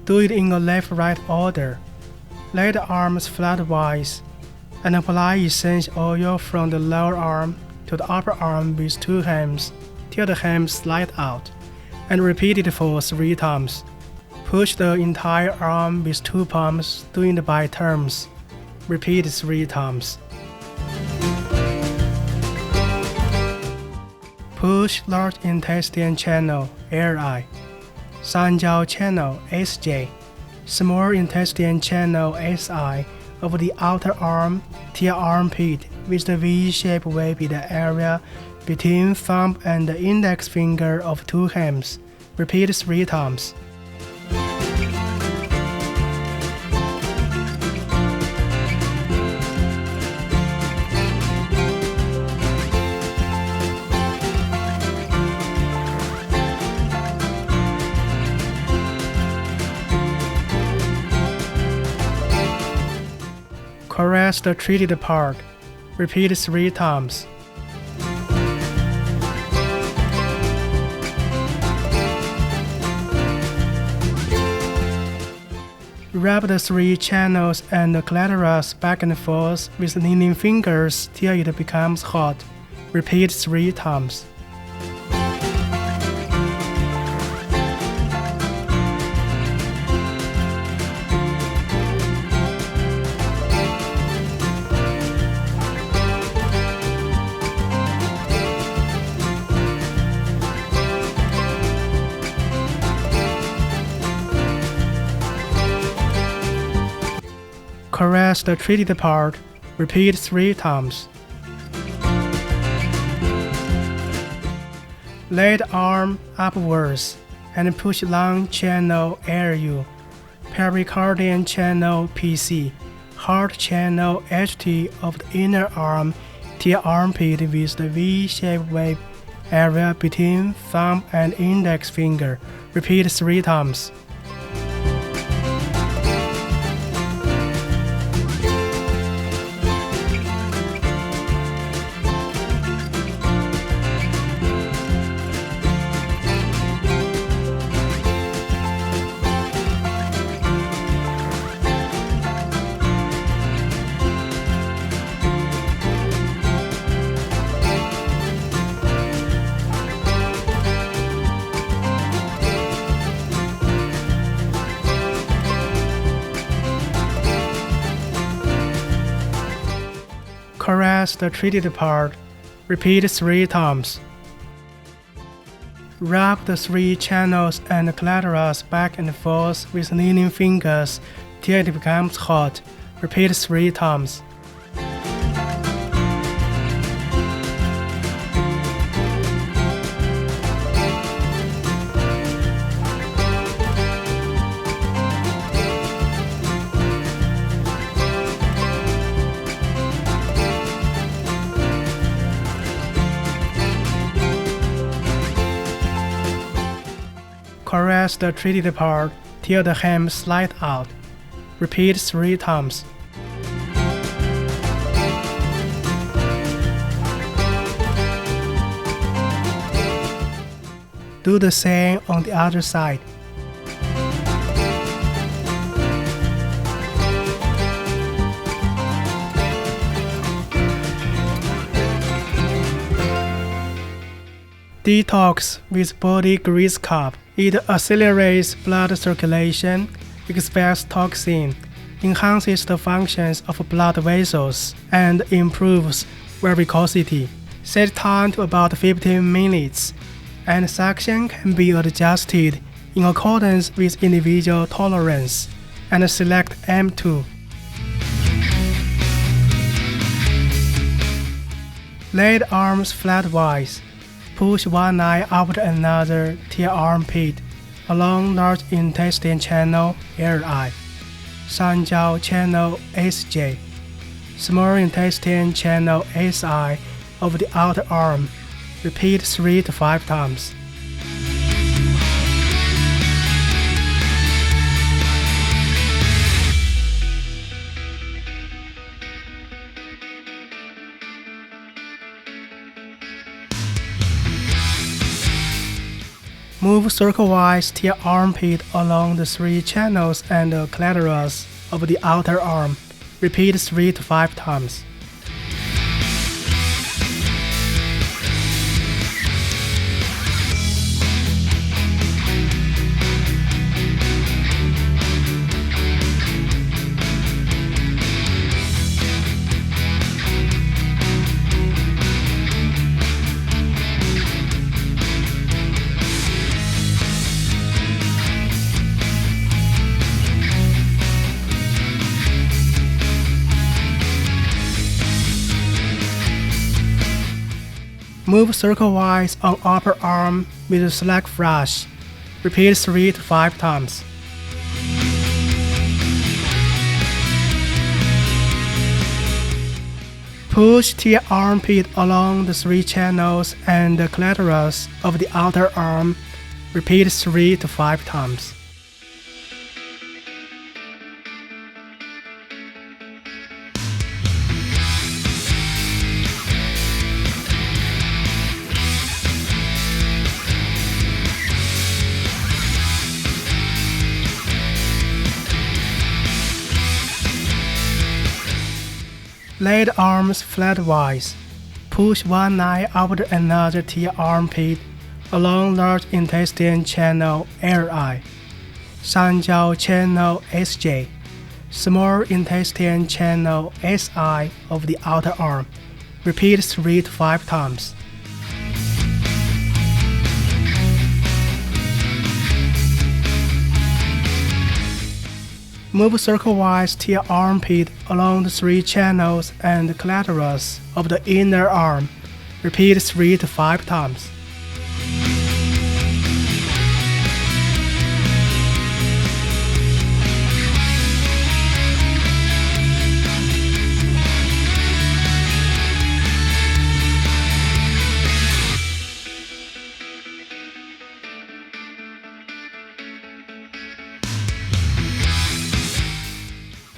Do it in a left-right order. Lay the arms flatwise and apply essential oil from the lower arm to the upper arm with 2 hands till the hands slide out, and repeat it for 3 times. Push the entire arm with 2 palms, doing it by turns. Repeat 3 times. Push large intestine channel (LI), 三焦 channel (SJ), small intestine channel (SI) over the outer arm till armpit with the V-shaped wave in the area between thumb and the index finger of 2 hands. Repeat 3 times. Caress the treated part. Repeat 3 times. Rub the 3 channels and the clitoris back and forth with leaning fingers till it becomes hot. Repeat 3 times. Caress the treated part. Repeat 3 times. Lay the arm upwards and push lung channel LU, pericardium channel PC, heart channel HT of the inner arm till armpit with the V-shaped wave area between thumb and index finger. Repeat 3 times. Caress the treated part. Repeat 3 times. Rub the 3 channels and clitoris back and forth with leaning fingers till it becomes hot. Repeat 3 times. Caress the treated part till the hands slide out. Repeat 3 times. Do the same on the other side. Detox with body grease cup. It accelerates blood circulation, expels toxin, enhances the functions of blood vessels, and improves varicosity. Set time to about 15 minutes, and suction can be adjusted in accordance with individual tolerance, and select M2. Lay the arms flatwise. Push one eye after another till armpit, along large intestine channel LI, 三焦 channel SJ, small intestine channel SI of the outer arm. Repeat 3 to 5 times. Move circle-wise to your armpit along the 3 channels and the collaterals of the outer arm. Repeat 3 to 5 times. Move circle-wise on upper arm with a slack flush. Repeat 3 to 5 times. Push to your armpit along the 3 channels and the collaterals of the outer arm. Repeat 3 to 5 times. Lay the arms flatwise. Push one eye after another to your armpit along large intestine channel LI, 上焦 channel SJ, small intestine channel SI of the outer arm. Repeat 3 to 5 times. Move circle-wise to your armpit along the 3 channels and the collaterals of the inner arm. Repeat 3 to 5 times.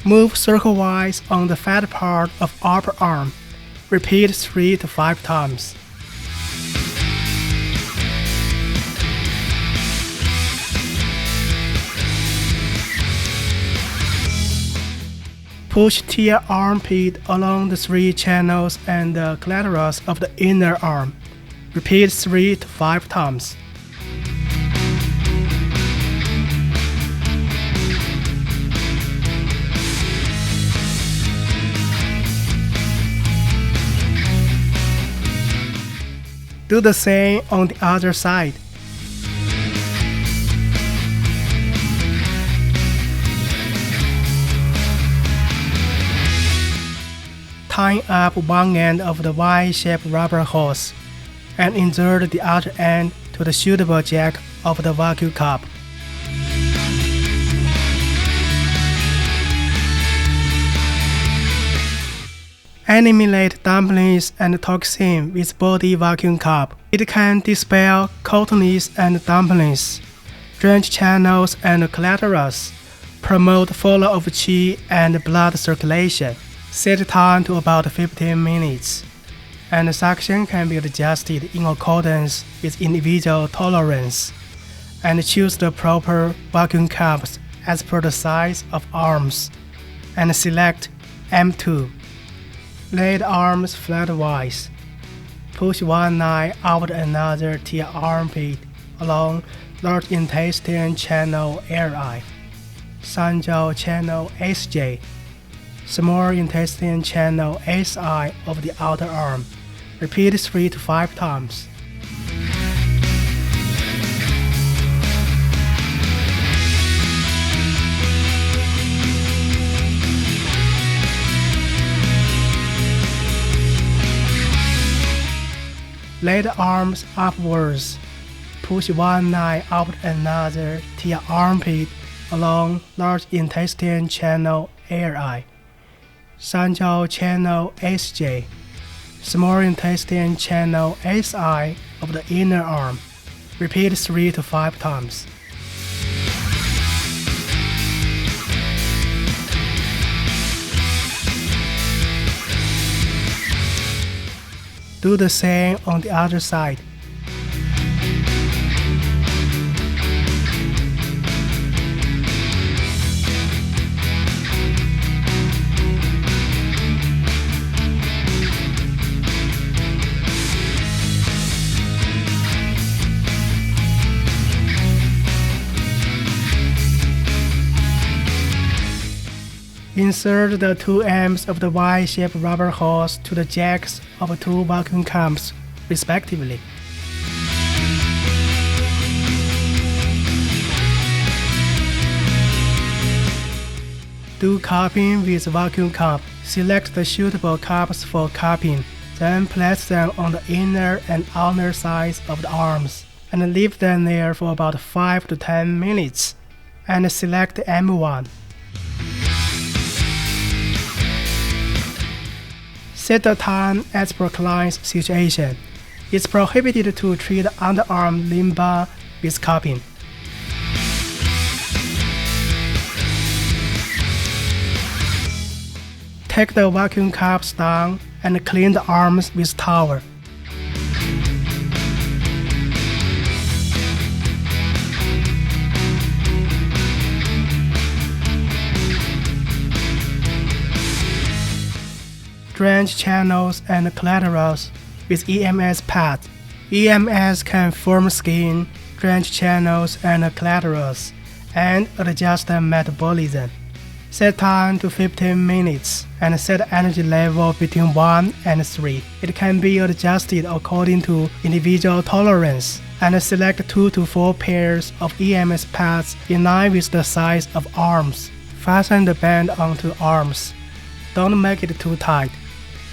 Move circle-wise on the fat part of upper arm. Repeat 3 to 5 times. Push to your armpit along the 3 channels and the collaterals of the inner arm. Repeat 3 to 5 times. Do the same on the other side. Tying up one end of the Y-shaped rubber hose and insert the other end to the suitable jack of the vacuum cup. Eliminate dumplings and toxin with body vacuum cup. It can dispel coldness and dumplings, drainage channels and collaterals, promote flow of qi and blood circulation. Set time to about 15 minutes, and suction can be adjusted in accordance with individual tolerance, and choose the proper vacuum cups as per the size of arms, and select M2. Lay the arms flatwise. Push one eye after another to your armpit along large intestine channel LI, 上焦 channel SJ, small intestine channel SI of the outer arm. Repeat 3 to 5 times. Lay the arms upwards. Push one eye after another to your armpit along large intestine channel LI, 上焦 channel SJ, small intestine channel SI of the inner arm. Repeat 3 to 5 times. Do the same on the other side. Insert the two ends of the Y-shaped rubber hose to the jacks of two vacuum pumps, respectively. Do cupping with vacuum cup. Select the suitable cups for cupping, then place them on the inner and outer sides of the arms, and leave them there for about 5 to 10 minutes, and select M1. Set the time as per client's situation. It's prohibited to treat underarm lumbar with cupping. Take the vacuum cups down and clean the arms with towel. Drainage channels and collaterals with EMS pads. EMS can form skin, drainage channels and collaterals, and adjust the metabolism. Set time to 15 minutes and set energy level between 1 and 3. It can be adjusted according to individual tolerance, and select 2 to 4 pairs of EMS pads in line with the size of arms. Fasten the band onto arms. Don't make it too tight,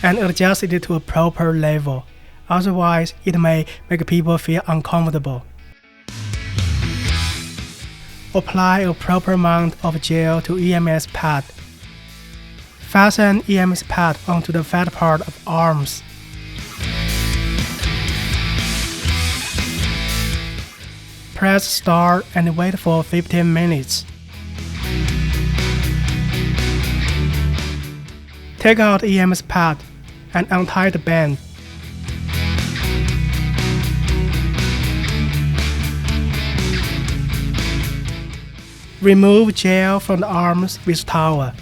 and adjust it to a proper level, otherwise it may make people feel uncomfortable. Apply a proper amount of gel to EMS pad. Fasten EMS pad onto the fat part of arms. Press start and wait for 15 minutes. Take out EMS pad and untie the band. Remove gel from the arms with towel.